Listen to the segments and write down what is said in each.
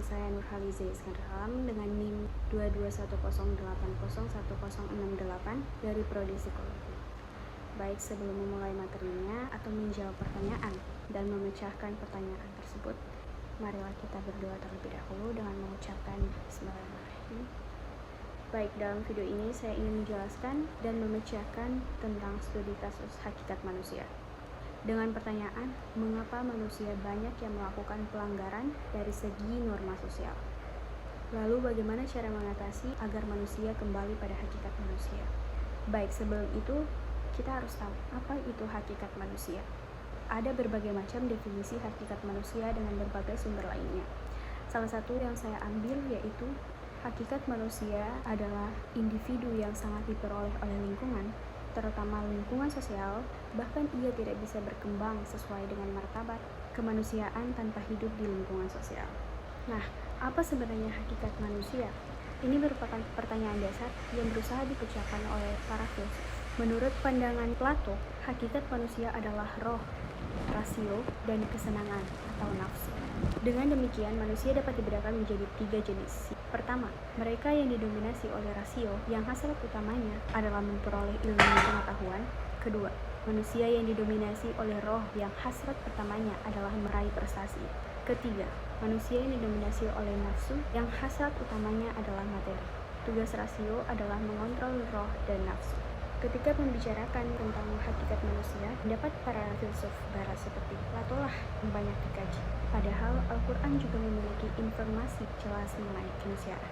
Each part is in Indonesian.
saya Nurhaliza Iskandar Alam dengan NIM 22108010668 dari Prodi Psikologi. Baik, sebelum memulai materinya atau menjawab pertanyaan dan memecahkan pertanyaan tersebut, marilah kita berdoa terlebih dahulu dengan mengucapkan Bismillahirrahmanirrahim. Baik, dalam video ini saya ingin menjelaskan dan memecahkan tentang studi kasus hakikat manusia. Dengan pertanyaan, mengapa manusia banyak yang melakukan pelanggaran dari segi norma sosial? Lalu bagaimana cara mengatasi agar manusia kembali pada hakikat manusia? Baik, sebelum itu kita harus tahu apa itu hakikat manusia. Ada berbagai macam definisi hakikat manusia dengan berbagai sumber lainnya. Salah satu yang saya ambil yaitu hakikat manusia adalah individu yang sangat diperoleh oleh lingkungan, terutama lingkungan sosial, bahkan ia tidak bisa berkembang sesuai dengan martabat kemanusiaan tanpa hidup di lingkungan sosial. Nah, apa sebenarnya hakikat manusia? Ini merupakan pertanyaan dasar yang berusaha dipecahkan oleh para filsuf. Menurut pandangan Plato, hakikat manusia adalah roh, rasio, dan kesenangan atau nafsu. Dengan demikian, manusia dapat dibedakan menjadi 3 jenis. Pertama, mereka yang didominasi oleh rasio, yang hasrat utamanya adalah memperoleh ilmu dan pengetahuan. Kedua, manusia yang didominasi oleh roh, yang hasrat pertamanya adalah meraih prestasi. Ketiga, manusia yang didominasi oleh nafsu, yang hasrat utamanya adalah materi. Tugas rasio adalah mengontrol roh dan nafsu. Ketika membicarakan tentang hakikat manusia, pendapat para filsuf barat seperti Plato lah yang banyak dikaji. Padahal Al-Quran juga memiliki informasi jelas mengenai kemanusiaan.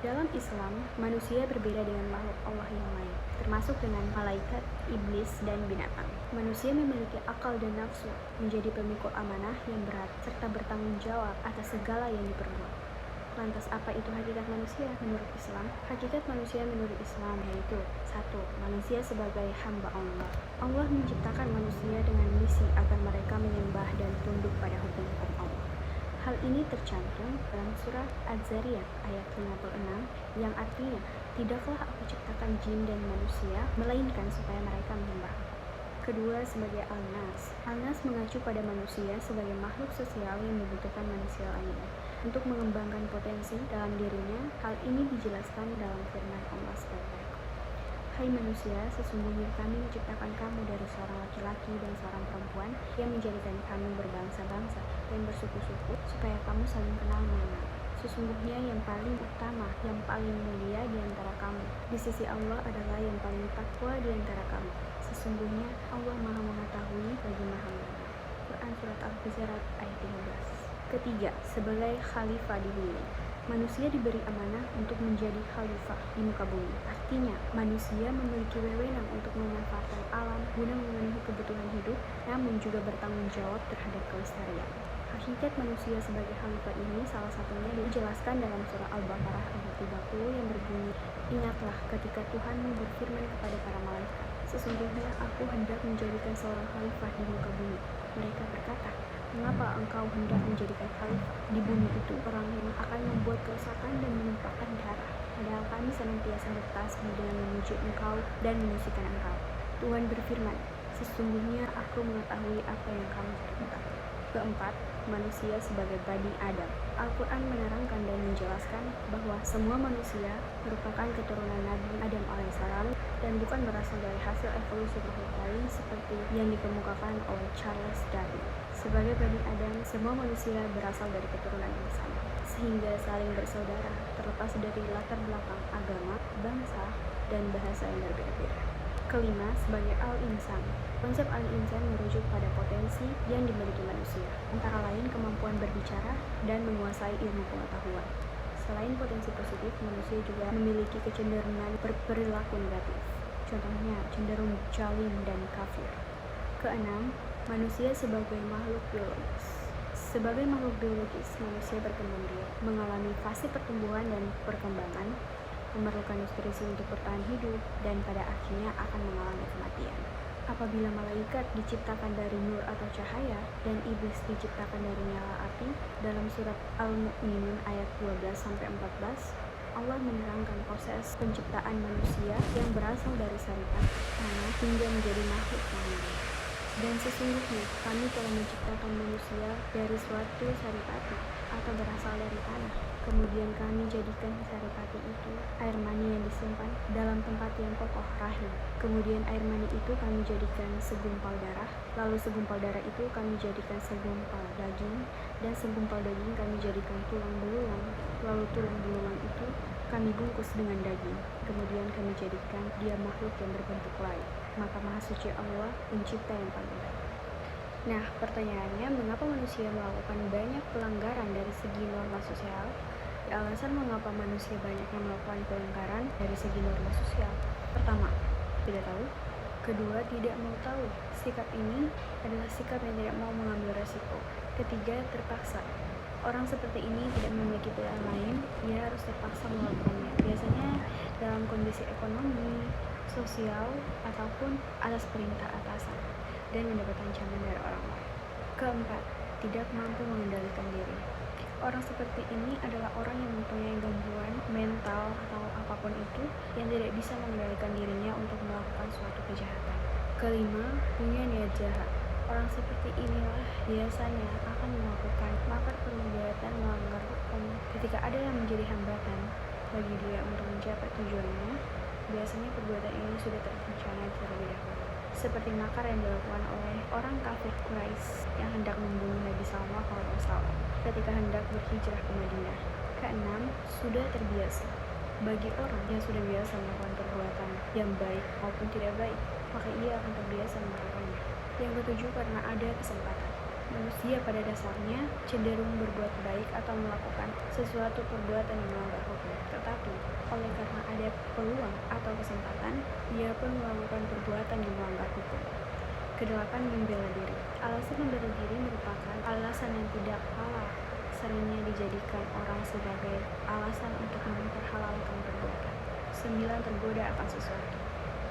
Dalam Islam, manusia berbeda dengan makhluk Allah yang lain, termasuk dengan malaikat, iblis, dan binatang. Manusia memiliki akal dan nafsu, menjadi pemikul amanah yang berat, serta bertanggung jawab atas segala yang diperbuat. Lantas apa itu hakikat manusia menurut Islam? Hakikat manusia menurut Islam yaitu 1. Manusia sebagai hamba Allah. Allah menciptakan manusia dengan misi agar mereka menyembah dan tunduk pada hukum-hukum Allah. Hal ini tercantum dalam surat Az-Zariyat ayat 56 yang artinya, tidaklah aku ciptakan jin dan manusia melainkan supaya mereka menyembah. Kedua, sebagai Al-Nas. Al-Nas mengacu pada manusia sebagai makhluk sosial yang membutuhkan manusia lainnya untuk mengembangkan potensi dalam dirinya. Hal ini dijelaskan dalam firman Allah sebagai berikut. Hai manusia, sesungguhnya kami menciptakan kamu dari seorang laki-laki dan seorang perempuan yang menjadikan kamu berbangsa-bangsa dan bersuku-suku supaya kamu saling kenal mengenal. Sesungguhnya yang paling utama, yang paling mulia di antara kamu di sisi Allah adalah yang paling takwa di antara kamu. Sesungguhnya Allah Maha Mengetahui lagi Maha Mengenal. Quran Surat Al-Hujurat ayat 13. Ketiga, sebagai khalifah di bumi. Manusia diberi amanah untuk menjadi khalifah di muka bumi. Artinya, manusia memiliki wewenang untuk memanfaatkan alam guna memenuhi kebutuhan hidup, namun juga bertanggung jawab terhadap kelestarian. Hakikat manusia sebagai khalifah ini salah satunya dijelaskan dalam surah Al-Baqarah ayat 30 yang berbunyi, ingatlah ketika Tuhanmu berfirman kepada para malaikat, sesungguhnya aku hendak menjadikan seorang khalifah di muka bumi. Mereka berkata, mengapa engkau hendak menjadikan khalifah di bumi itu orang yang akan membuat kerusakan dan menumpahkan darah? Padahal kami senantiasa bertasbih dengan memuji engkau dan menyucikan engkau. Tuhan berfirman, sesungguhnya aku mengetahui apa yang kamu lakukan. Keempat, manusia sebagai Bani Adam. Al-Quran menerangkan dan menjelaskan bahwa semua manusia merupakan keturunan Nabi Adam alaihissalam dan bukan berasal dari hasil evolusi makhluk lain seperti yang dikemukakan oleh Charles Darwin. Sebagai Bani Adam, semua manusia berasal dari keturunan yang sama, sehingga saling bersaudara terlepas dari latar belakang agama, bangsa, dan bahasa yang berbeda-beda. Kelima, sebagai Al-Insan. Konsep Al-Insan merujuk pada potensi yang dimiliki manusia, antara lain kemampuan berbicara dan menguasai ilmu pengetahuan. Selain potensi positif, manusia juga memiliki kecenderungan berperilaku negatif. Contohnya, cenderung zalim dan kafir. Keenam, manusia sebagai makhluk biologis. Sebagai makhluk biologis, manusia berkembang biak, mengalami fase pertumbuhan dan perkembangan, memerlukan nutrisi untuk bertahan hidup, dan pada akhirnya akan mengalami kematian. Apabila malaikat diciptakan dari nur atau cahaya, dan iblis diciptakan dari nyala api, dalam surat Al-Mu'minun ayat 12-14, Allah menerangkan proses penciptaan manusia yang berasal dari syariat tanah hingga menjadi makhluk yang mulia. Dan sesungguhnya kami telah menciptakan manusia dari suatu saripati atau berasal dari tanah. Kemudian kami jadikan saripati itu air mani yang disimpan dalam tempat yang kokoh rahim. Kemudian air mani itu kami jadikan segumpal darah. Lalu segumpal darah itu kami jadikan segumpal daging. Dan segumpal daging kami jadikan tulang belulang. Lalu tulang belulang itu kami bungkus dengan daging. Kemudian kami jadikan dia makhluk yang berbentuk lain. Maka Maha Suci Allah, Pencipta yang paling baik. Nah, pertanyaannya, mengapa manusia melakukan banyak pelanggaran dari segi norma sosial? Alasan mengapa manusia banyak yang melakukan pelanggaran dari segi norma sosial. Pertama, tidak tahu. Kedua, tidak mau tahu. Sikap ini adalah sikap yang tidak mau mengambil resiko. Ketiga, terpaksa. Orang seperti ini tidak memiliki pilihan lain, ia harus terpaksa melakukannya. Biasanya dalam kondisi ekonomi, sosial, ataupun atas perintah atasan, dan mendapat ancaman dari orang lain. Keempat, tidak mampu mengendalikan diri. Orang seperti ini adalah orang yang mempunyai gangguan mental atau apapun itu yang tidak bisa mengendalikan dirinya untuk melakukan suatu kejahatan. Kelima, punya niat jahat. Orang seperti inilah biasanya akan melakukan makar perbuatan melanggar hukum. Ketika ada yang menjadi hambatan bagi dia untuk mencapai tujuannya, biasanya perbuatan ini sudah terencana terlebih dahulu. Seperti makar yang dilakukan oleh orang kafir Quraisy yang hendak membunuh Nabi Salman ketika hendak berhijrah ke Madinah. Keenam, sudah terbiasa. Bagi orang yang sudah biasa melakukan perbuatan yang baik maupun tidak baik, maka ia akan terbiasa melakukannya. Yang ketujuh, karena ada kesempatan. Manusia pada dasarnya cenderung berbuat baik atau melakukan sesuatu perbuatan yang melanggar hukum. Tetapi, oleh karena ada peluang atau kesempatan, ia pun melakukan perbuatan yang melanggar hukum. Kedelapan, membela diri. Alasan membela diri merupakan alasan yang tidak halal, seringnya dijadikan orang sebagai alasan untuk memperhalalkan perbuatan. 9, tergoda akan sesuatu.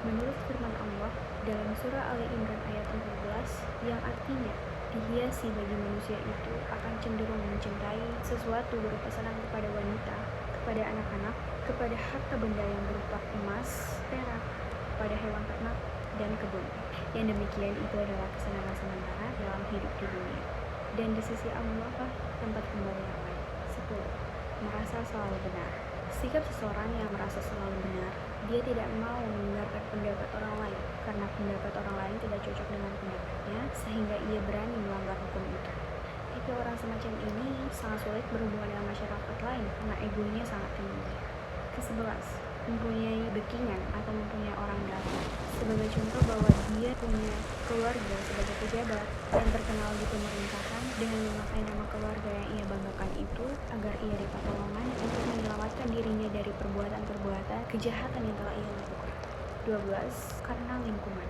Menurut firman Allah dalam surah Ali Imran ayat 14 yang artinya dihiasi bagi manusia itu akan cenderung mencintai sesuatu berupa senang kepada wanita, kepada anak-anak, kepada harta benda yang berupa emas, perak, pada hewan ternak, dan kebun. Yang demikian itu adalah kesenangan sementara dalam hidup di dunia. Dan di sisi Allah tempat kembali yang lain. 10. Merasa selalu benar. Sikap seseorang yang merasa selalu benar, dia tidak mau mendengarkan pendapat orang lain karena pendapat orang lain tidak cocok dengan pendapatnya, sehingga ia berani melanggar hukum itu. Tapi orang semacam ini sangat sulit berhubungan dengan masyarakat lain karena egonya sangat tinggi. Ke-11, mempunyai backingan atau mempunyai orang dalam. Sebagai contoh bahwa dia punya keluarga sebagai pejabat yang terkenal di pemerintahan dengan memakai nama keluarga yang ia banggakan itu agar ia dapat pertolongan untuk menyelamatkan dirinya dari perbuatan-perbuatan kejahatan yang telah ia lakukan. 12. Karena lingkungan.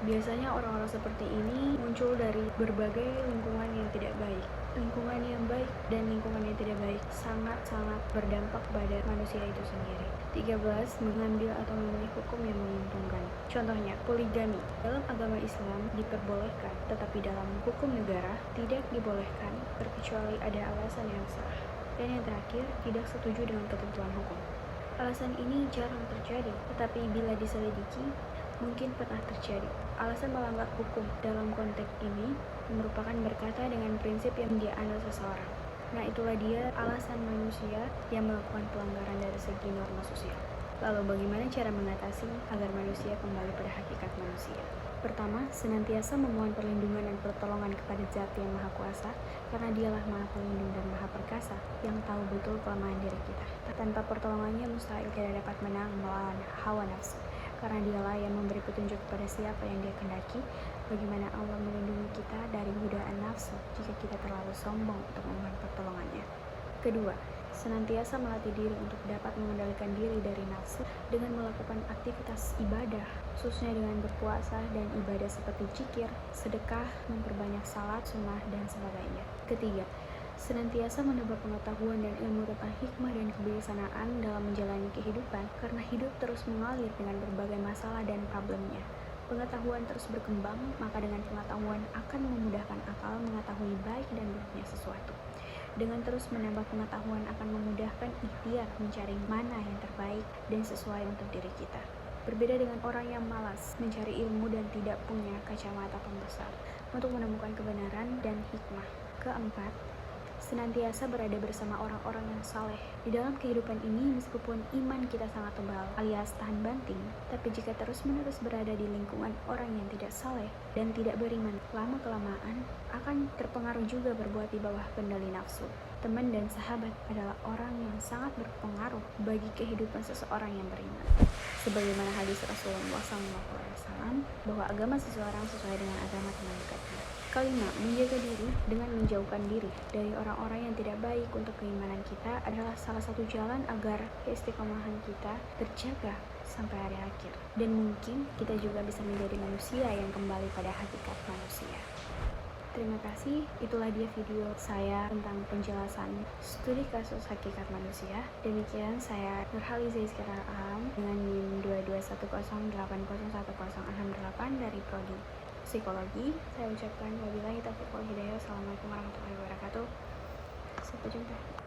Biasanya orang-orang seperti ini muncul dari berbagai lingkungan yang tidak baik. Lingkungan yang baik dan lingkungan yang tidak baik sangat-sangat berdampak pada manusia itu sendiri. 13. Mengambil atau memilih hukum yang menguntungkan. Contohnya, poligami. Dalam agama Islam diperbolehkan, tetapi dalam hukum negara tidak dibolehkan terkecuali ada alasan yang sah. Dan yang terakhir, tidak setuju dengan ketentuan hukum. Alasan ini jarang terjadi, tetapi bila diselidiki, mungkin pernah terjadi. Alasan melanggar hukum dalam konteks ini merupakan berkata dengan prinsip yang dianut seseorang. Nah, itulah dia alasan manusia yang melakukan pelanggaran dari segi norma sosial. Lalu bagaimana cara mengatasi agar manusia kembali pada hakikat manusia? Pertama, senantiasa memohon perlindungan dan pertolongan kepada Zat yang Maha Kuasa, karena Dialah Maha Pelindung dan Maha Perkasa yang tahu betul kelemahan diri kita. Tanpa pertolongannya mustahil kita dapat menang melawan hawa nafsu, karena Dialah yang memberi petunjuk kepada siapa yang Dia kehendaki. Bagaimana Allah melindungi kita dari godaan nafsu jika kita terlalu sombong untuk memohon pertolongannya. Kedua, senantiasa melatih diri untuk dapat mengendalikan diri dari nafsu dengan melakukan aktivitas ibadah, khususnya dengan berpuasa dan ibadah seperti zikir, sedekah, memperbanyak salat, sunnah, dan sebagainya. Ketiga, senantiasa menambah pengetahuan dan ilmu tentang hikmah dan kebijaksanaan dalam menjalani kehidupan, karena hidup terus mengalir dengan berbagai masalah dan problemnya. Pengetahuan terus berkembang, maka dengan pengetahuan akan memudahkan akal mengetahui baik dan buruknya sesuatu. Dengan terus menambah pengetahuan akan memudahkan ikhtiar mencari mana yang terbaik dan sesuai untuk diri kita. Berbeda dengan orang yang malas mencari ilmu dan tidak punya kacamata pembesar untuk menemukan kebenaran dan hikmah. Keempat, senantiasa berada bersama orang-orang yang saleh. Di dalam kehidupan ini, meskipun iman kita sangat tebal alias tahan banting, tapi jika terus-menerus berada di lingkungan orang yang tidak saleh dan tidak beriman, lama-kelamaan akan terpengaruh juga berbuat di bawah kendali nafsu. Teman dan sahabat adalah orang yang sangat berpengaruh bagi kehidupan seseorang yang beriman. Sebagaimana hadis Rasulullah SAW bahwa agama seseorang sesuai dengan agama teman dekatnya. Kelima, menjaga diri dengan menjauhkan diri dari orang-orang yang tidak baik untuk keimanan kita adalah salah satu jalan agar keistiqomahan kita terjaga sampai hari akhir. Dan mungkin kita juga bisa menjadi manusia yang kembali pada hakikat manusia. Terima kasih, itulah dia video saya tentang penjelasan studi kasus hakikat manusia. Demikian saya Nurhaliza Izkira Alam dengan NIM 22108011068 dari Prodi Psikologi. Saya ucapkan wabillahi taufiq wal hidayah. Assalamualaikum warahmatullahi wabarakatuh. Sampai jumpa.